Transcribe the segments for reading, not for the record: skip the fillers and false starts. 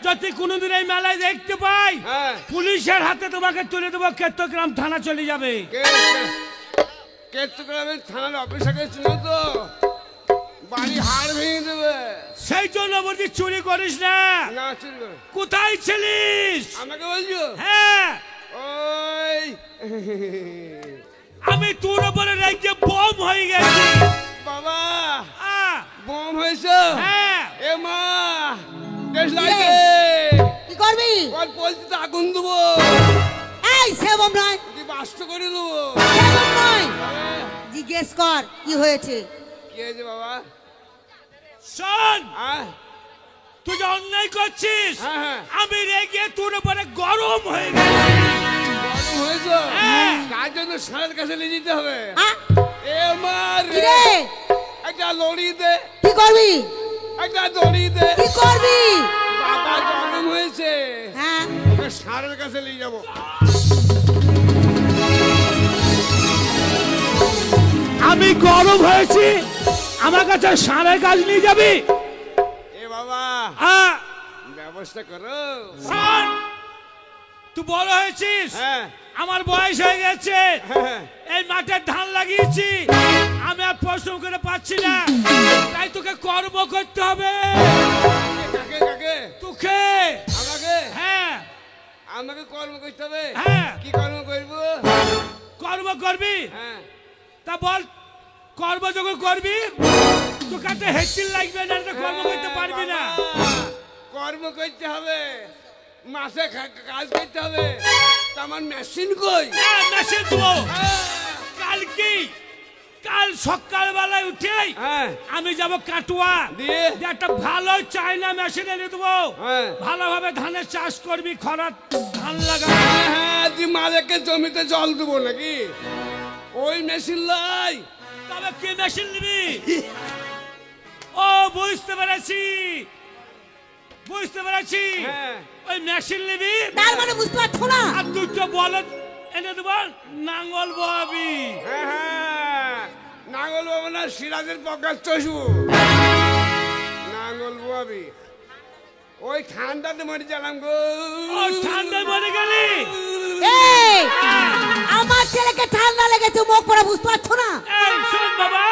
যদি কোনোদিন এই মেলায় দেখতে পাই পুলিশের হাতে তোমাকে তুলে দেবো, কেতগ্রাম থানা চলে যাবে। কেতগ্রামের থানার অফিসারকে চিনো তো? বাড়ি হাড় ভেঙে দেবে। সেই জন্য বলছি চুরি করিস না। না চুরি করে। কোথায় ছিলিস? আমাকে বলছো? হ্যাঁ, ওই আমি তোর উপরে রেখে বম হয়ে গেছি। বাবা বম হয়েছে? হ্যাঁ। এ মা দেশ লাগে কি করবি? ওর বলছি তো আগুন দেবো। এই সে বম নয়, তুই বাস্ত করে দেবো। সে বম নয়, জিজ্ঞেস কর কি হয়েছে। কি হয়েছে বাবা? শোন, তুই যে অন্যায় করছিস, আমি রেগে তোর উপরে গরম হয়ে গেছি। গরম হয়েছে? তার জন্য সারের কাছে নিয়ে যেতে হবে। এ মার রে, একটা লড়ি দে। কি করবি? একটা দড়ি দে। কি করবি? বাবা গরম হয়েছে। হ্যাঁ, ওকে সারের কাছে নিয়ে যাবো। আমি গরম হয়েছি, আমার কাছে সারের কাজ নিয়ে যাবি? এ বাবা ব্যবস্থা করো। শোন, তুই বড় হয়েছিস, আমার বয়স হয়ে গেছে, এই মাঠে ধান লাগিয়েছি, আমি আর পরিশ্রম করে পাচ্ছি না, তাই তোকে কর্ম করতে হবে। কাকে কাকে? তোকে। আমাকে? হ্যাঁ, আমাকে কর্ম করতে হবে। হ্যাঁ। কি কর্ম করবো? কর্ম করবি? হ্যাঁ। তা বল, কর্ম যখন করবি তোকে একটা হেডটিল লাগবে না, কর্ম করতে পারবি না। কর্ম করতে হবে, মাসে কাজ করতে হবে। আমার মেশিন কই? মেশিন দেবো কাল। কি কাল সকালবেলায় উঠে আমি যাব কাটুয়া দিয়ে একটা ভালো চায়না মেশিন এনে দেবো। ভালোভাবে ধানের চাষ করবি, খরা ধান লাগাবি। হ্যাঁ, তুই মালিককে জমিতে জল দেবো নাকি? ওই মেশিন লাই। তবে কি মেশিন নিবি? ও বুঝতে পেরেছি, বুঝতে পেরেছি। ওই মেশিন নিবি, তার মানে বুঝতে পারছো না? আর দুটো বলদ এনে দেবো, নাঙ্গল বহাবি। নাঙ্গল বাবু না, সিরাজের পকার চষবো। নাঙ্গল বহাবি। ওই ঠান্ডাতে মরে গেলাম গো। ঠান্ডায় মরে গেলি? এই আমার ছেলেকে ঠান্ডা লেগেছে, মুখ পড়া বুঝতে পারছো না? এই শোন বাবা,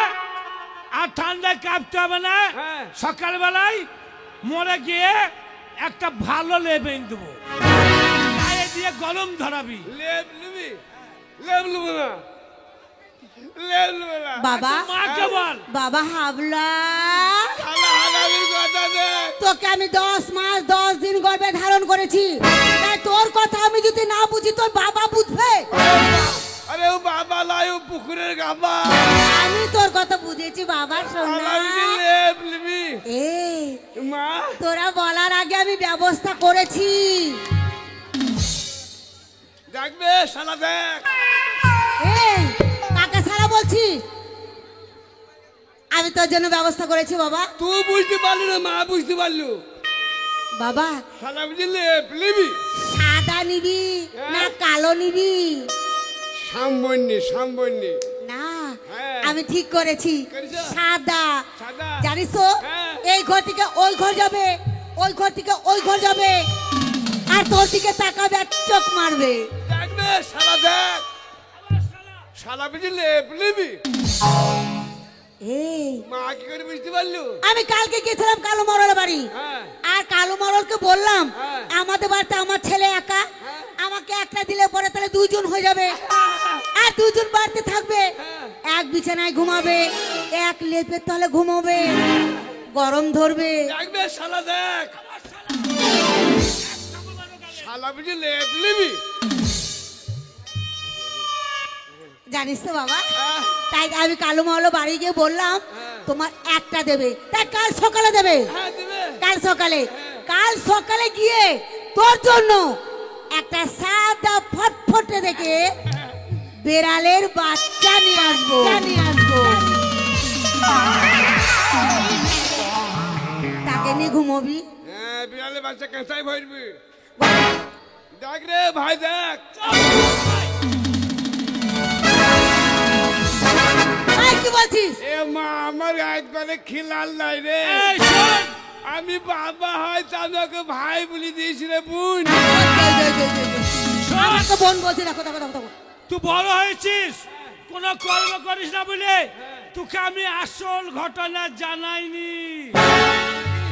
আর ঠান্ডায় কাঁপতে হবে না। সকালবেলায় মরে গিয়ে একটা ভালো লেপ এনে দেবো, গায়ে দিয়ে গরম ধরাবি। লেপ নিবি? লেপ নেবো না, লেপ নেবো না। বাবা মাকে বল। বাবা হাবলা, কথা দে। তোকে আমি 10 মাস 10 দিন গর্ভে ধারণ করেছি, তাই তোর কথা আমি যদি না বুঝি তোর বাবা বুঝবে? আরে ও বাবা লাই, ও পুকুরের গাবা। আমি তোর কথা বুঝেছি বাবা। সোনা লেপ নিবি? এই মা, তোরা বলার আগে আমি ব্যবস্থা করেছি। দেখবে শালা, দেখ। এই কাকে সারা বলছিস? আমি তোর জন্য ব্যবস্থা করেছি বাবা। তুই বুঝতে পারলি না, মা বুঝতে পারলো। বাবা শালা বুঝলি লেপ নিবি? সাদা নিবি না কালো নিবি? সাম্বন্যি, সাম্বন্যি। না, আমি ঠিক করেছি, সাদা। সাদা। জানিস তো, এই ঘর থেকে ওই ঘর যাবে, ওই ঘর থেকে ওই ঘর যাবে, আর তোর দিকে তাকাবে আর চোখ মারবে। দেখবে শালা, দেখ। শালা বুঝলি লেপ নিবি? এই মা কি করে বুঝতে পারলো? আমি কালকে গেছিলাম কালো মরলের বাড়ি, আর কালো মরলকে বললাম আমাদের বাড়িতে আমার ছেলে একা, আমাকে একটা দিলে পরে তাহলে 2 জন হয়ে যাবে, আর 2 জন বাড়িতে থাকবে, এক বিছানায় ঘুমাবে, এক লেপের তলে ঘুমাবে, গরম ধরবে। দেখবে শালা, দেখ। শালা বুঝলি লেপ নিবি? জানিস তো বাবা, তাই আমি কালো মরল বাড়ি গিয়ে বললাম তোমার একটা দেবে, তাই কাল সকালে দেবে। কাল সকালে, কাল সকালে গিয়ে তোর জন্য একটা সাদা ফটফটে দেখে বেড়ালের বাচ্চা নিয়ে আসবো। তাকে নিয়ে ঘুমোবি। হ্যাঁ, বিড়ালের বাচ্চা কেঁচাই ভরবি। দেখ রে ভাই, দেখ। কি বলছিস? এ মা, আমার একবারে খিলাল নাই রে। আমি বাবা হয় তা আমাকে ভাই বলে দিয়েছি রে বোন। আমাকে বোন বলছে, দেখো দেখো দেখো দেখো। তুই বড় হয়েছিস, কোনো কর্ম করিস না বলে তোকে আমি আসল ঘটনা জানাইনি।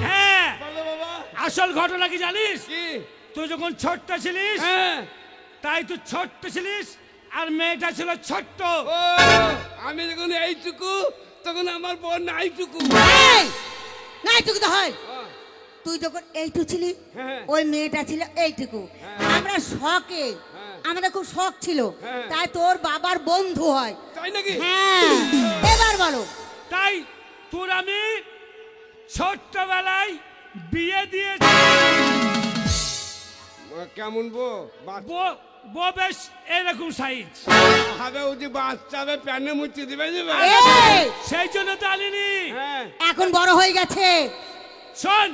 হ্যাঁ, বলো বাবা। আসল ঘটনা কি জানিস? কি? তুই যখন ছোট্ট ছিলিস, হ্যাঁ, তাই তুই ছোট্ট ছিলিস আর মেয়েটা ছিল ছোট্ট। ও আমি যখন এইটুকু তখন আমার বোন নাইটুকু। এই, না এইটুকু তো হয়। তুই যখন এইটুকু ছিলি, হ্যাঁ। ওই মেয়েটা ছিল এইটুকু। আমরা শখে, আমাদের খুব শখ ছিল, হ্যাঁ। তাই তোর বাবার বন্ধু হয়। তাই নাকি? হ্যাঁ, এবার বলো। তাই তোর আমি ছোট্টবেলায় বিয়ে দিয়েছি। কেমন বো? বউ বেশ এরকম সাইজ হবে, ওই বাচ্চা হবে প্যানে মুচি দিবে দিবে। এই, সেই জন্য তো আনিনি। হ্যাঁ এখন বড় হয়ে গেছে। শোন,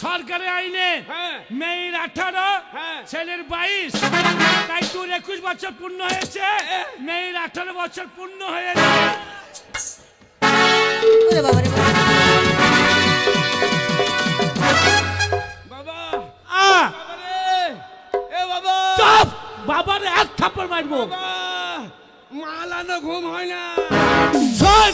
সরকারি আইনে হ্যাঁ। মেয়ের 18, হ্যাঁ। ছেলের 22, তাই তোর 21 বছর পূর্ণ হয়েছে, মেয়ের 18 বছর পূর্ণ হয়েছে। ওরে বাবা রে বাবা। বাবা আ বাবা রে, এ বাবা চুপ, বাবার এক থাপ্পড় মারবো। বাবা, মালানো ঘুম হয় না। শোন,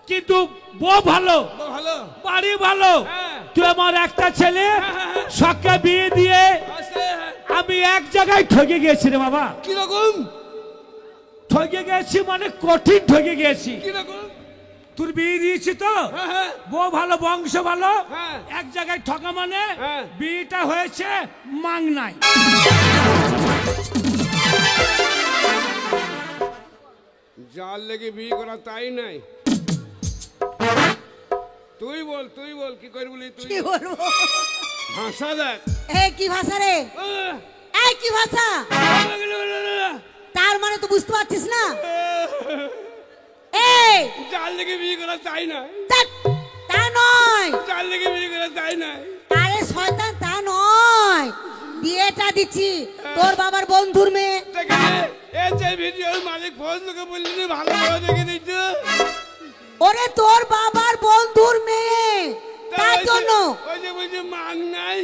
কিন্তু বউ ভালো, বউ ভালো বাড়ি ভালো। হ্যাঁ। তুই আমার একটা ছেলে হ্যাঁ। সবকে বিয়ে দিয়ে আছে। আমি এক জায়গায় ঠকে গেছি রে বাবা। কিরকম? ঠকে গেছি মানে কঠিন ঠকে গেছি। কিরকম? তোর বিয়ে দিয়েছি তো, হ্যাঁ হ্যাঁ বউ ভালো, বংশ ভালো, হ্যাঁ। এক জায়গায় ঠকা মানে হ্যাঁ। বিয়েটা হয়েছে মাংনায়। যার লেগে বিয়ে করা তাই নাই। তুই বল কি করবি তুই? কি বলবো? ভাষা দেখ। এই কি ভাষা রে? এই কি ভাষা? তার মানে তো বুঝতে পারছিস না। এই, যার লেগে বিয়ে করা তাই নাই। ধ্যাৎ, তা নয়। যার লেগে বিয়ে করা তাই নাই। আরে শয়তান, তা নয়। বিয়েটা দিচ্ছি তোর বাবার বন্ধুর মেয়ে। দেখে এই যে ভিডিওর মালিক ফোন তোকে বললি ভালো করে দেখে দিচ্ছ। ওরে তোর বাবার বন্ধুর মেয়ে, তার জন্য। ওই যে বলছি মাং নাই।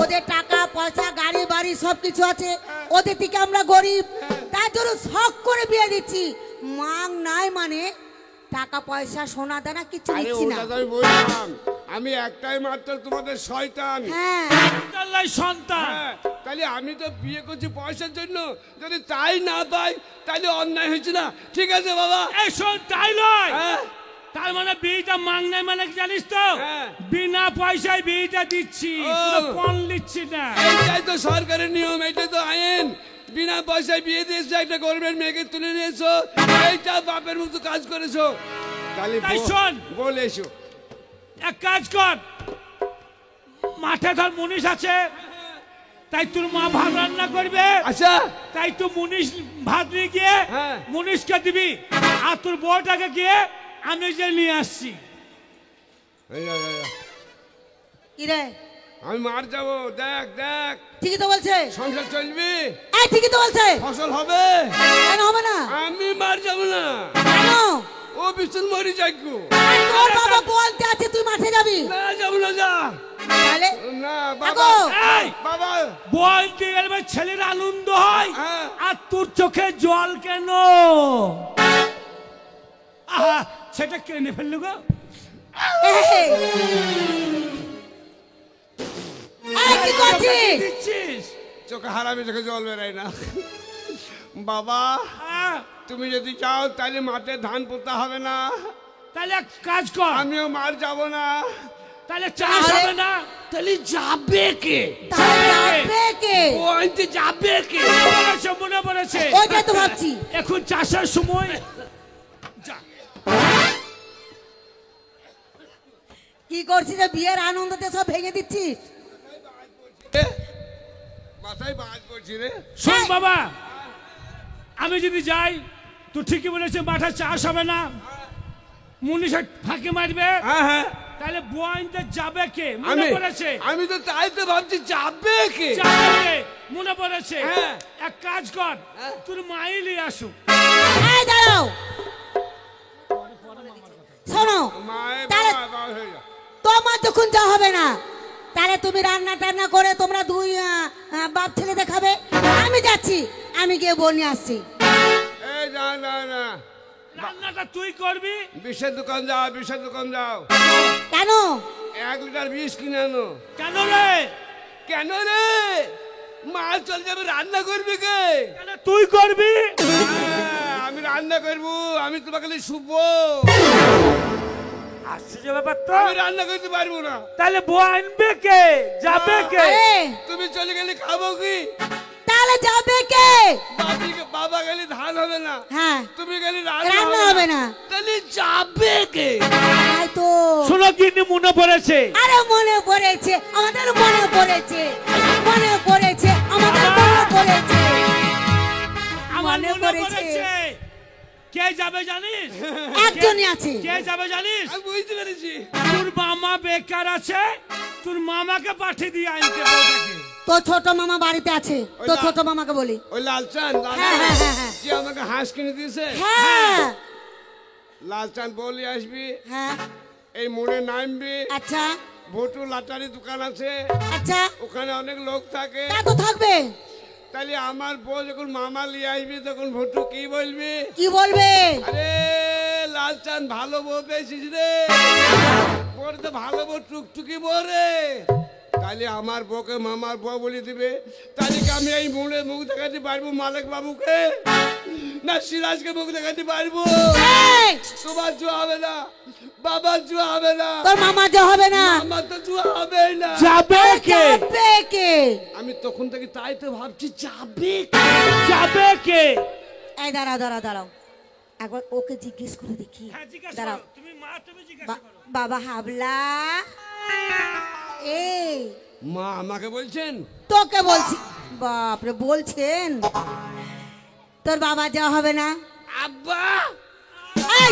ওদের টাকা পয়সা গাড়ি বাড়ি সবকিছু আছে, ওদের থেকে আমরা গরিব, তার জন্য শখ করে বিয়ে দিচ্ছি। মাং নাই মানে টাকা পয়সা সোনা দানা কিছু আরে দিচ্ছি না। ওটা তো আমি বললাম, আমি একটাই মাত্র তোমাদের শয়তান। হ্যাঁ, আল্লাহর সন্তান। হ্যাঁ, তাহলে আমি তো বিয়ে করছি পয়সার জন্য, যদি তাই না পাই তাহলে অন্যায় হয়েছে না? ঠিক আছে বাবা। এই শোন, তাই নয়। হ্যাঁ, তার মানে বিয়েটা মাংনায় মানে কি জানিস তো? হ্যাঁ। বিনা পয়সায় বিয়েটা দিচ্ছি, ও। কোনো পণ নিচ্ছি না। এইটাই তো সরকারের নিয়ম, এইটাই তো আইন। বিনা পয়সায় বিয়ে দিয়েছো, একটা গরিবের মেয়েকে তুলে নিয়েছো, এইটা বাপের মতো কাজ করেছো। তাহলে তাই শোন। বলে এসো। এক কাজ কর, মাঠে ধর মুনিশ আছে, তাই তোর মা ভাত রান্না করবে। আচ্ছা তাই তুই মুনিশ ভাত নিয়ে গিয়ে হ্যাঁ। মুনিশকে দিবি, আর তোর বউটাকে গিয়ে আমি যে নিয়ে আসছি। কি রে? আমি মার যাবো, দেখ দেখ ঠিকই তো বলছে। সংসার চলবি, এই ঠিকই তো বলছে। ফসল হবে। কেন হবে না? আমি মার যাবো না, কেন? ও বিষ্ণু মরি যাইকু। তোর বাবা বলতে আছে তুই মাঠে যাবি। না যাবো না, যা। তাহলে না বাবা, আগো। এই, বাবা বলতে গেলে ছেলের আনন্দ হয়, হ্যাঁ। আর তোর চোখে জল কেন? আহা, সেটা কেনে ফেললো গো। এই, এই কি করছিস? দিচ্ছিস? চোখে হারামি, চোখে জল বেরাই না। বাবা আহ, তুমি যদি চাও তাহলে মাঠে ধান পোতা হবে না, তাহলে এক কাজ কর, আমিও মার যাব না। তাহলে চাষ হবে না, তাহলে যাবে কে? তাহলে যাবে কে? ও আনতে যাবে কে? মনে পড়েছে, ওইটাই তো ভাবছি। এখন চাষের সময়। যা। কি করছিস? বিয়ের আনন্দতে সব ভেঙে দিচ্ছিস। মাথায় বাজ পড়ছি রে। শোন বাবা, আমি যদি যাই তো ঠিকই বলেছে, মাঠে চাষ হবে না, মুনিষে ফাঁকি মারবে, হ্যাঁ হ্যাঁ, তাহলে বয়ানতে যাবে কে? মনে পড়েছে, আমি তো তাই তো ভাবছি যাবে কে। যাবে কে? মনে পড়েছে। হ্যাঁ। এক কাজ কর, তোর মাইলি আসুক। এই দাঁড়াও, শোনো, মায়ের তাহলে বাবা হয়ে যা। তোমার যখন যা হবে না, তাহলে তুমি রান্না টান্না করে তোমরা দুই বাপ ছেলে দেখাবে। আমি যাচ্ছি, আমি গিয়ে বোন নিয়ে আসছি। এই না না না, রান্নাটা তুই করবি। বিষের দোকান যাও, বিষের দোকান যাও। কেন? 1 লিটার বিষ কিনে আনো। কেন রে? কেন রে? মাছ চলে যাবে, রান্না করবি কে? কেন তুই করবি? আমি রান্না করবো, আমি তোমাকে শুভ। আশ্চর্য ব্যাপার তো। আমি রান্না করতে পারবো না। তাহলে বউ আনবে কে, যাবে কে? আরে, তুমি চলে গেলে খাবো কি? তাহলে যাবে কে? বাবা গেলে ধান হবে না, হ্যাঁ, তুমি গেলে রান্না হবে না। তাহলে যাবে কে? তাই তো। শোনো গিন্নি, মনে পড়েছে। আরে মনে পড়েছে, আমাদের মনে পড়েছে, মনে পড়েছে, আমাদের মনে পড়েছে, আমার মনে মনে পড়েছে। পড়েছে। কে যাবে জানিস? একজনই আছে। কে যাবে জানিস? আমি বুঝতে পেরেছি। তোর মামা বেকার আছে, তোর মামাকে পাঠিয়ে দিয়ে আনতে বউটাকে। তোর ছোট মামা বাড়িতে আছে, তোর ছোট মামাকে বলি। ওই লালচান, হ্যাঁ, হ্যাঁ, হ্যাঁ, হ্যাঁ। যে আমাকে হাঁস কিনে দিয়েছে, হ্যাঁ লালচান বলি আসবি, হ্যাঁ, এই মোড়ে নামবি, আচ্ছা ভোটু লাটারি দোকান আছে, আচ্ছা, ওখানে অনেক লোক থাকে। তা তো থাকবে। তাহলে আমার বউ যখন মামা লিয়ে আসবি, তখন ভোটু কি বলবি? কি বলবে? আরে লালচান, ভালো বউ পেয়েছিস রে, ওর তো ভালো বউ, টুকটুকি বউ রে। তাহলে আমার বউকে মামার বউ বলে দিবে। তাহলে কি আমি এই মোড়ে মুখ দেখাতে পারবো মালিক বাবুকে, না সিরাজকে মুখ দেখাতে পারবো? এই, তোমার জুয়া হবে না, বাবার জুয়া হবে না, তোর মামা যে হবে না। আমার তো জুয়া হবে না। যাবে কে? যাবে কে? আমি তখন থেকে তাই তো ভাবছি, যাবে যাবে কে? এই দাঁড়াও দাঁড়াও দাঁড়াও, একবার ওকে জিজ্ঞেস করে দেখি। হ্যাঁ, জিজ্ঞাসা দাঁড়াও। করো। তুমি মা, তুমি জিজ্ঞাসা করো। বাবা হাবলা, এই মা আমাকে বলছেন? তোকে বলছি। বাপরে, বলছেন তোর বাবা যা হবে না। আব্বা, এই,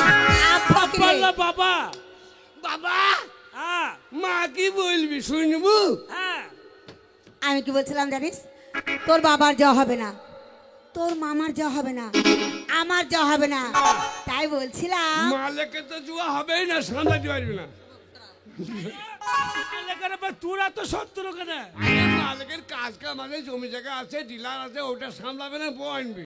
আব্বা কে? বললো বাবা। বাবা, হ্যাঁ মা কি বলবি শুনবো? হ্যাঁ। আমি কি বলছিলাম জানিস? তোর বাবার যা হবে না, তোর মামার যা হবে না, আমার যা হবে না, তাই বলছিলাম। মালিকে তো জুয়া হবেই না, সামলাতে পারবি না। এলাকার ব্যাপার, তোরা তো শত্রু কেন? মালিকের কাজ কাম আছে, জমি জায়গা আছে, ডিলার আছে, ওটা সামলাবে না, বউ আনবি।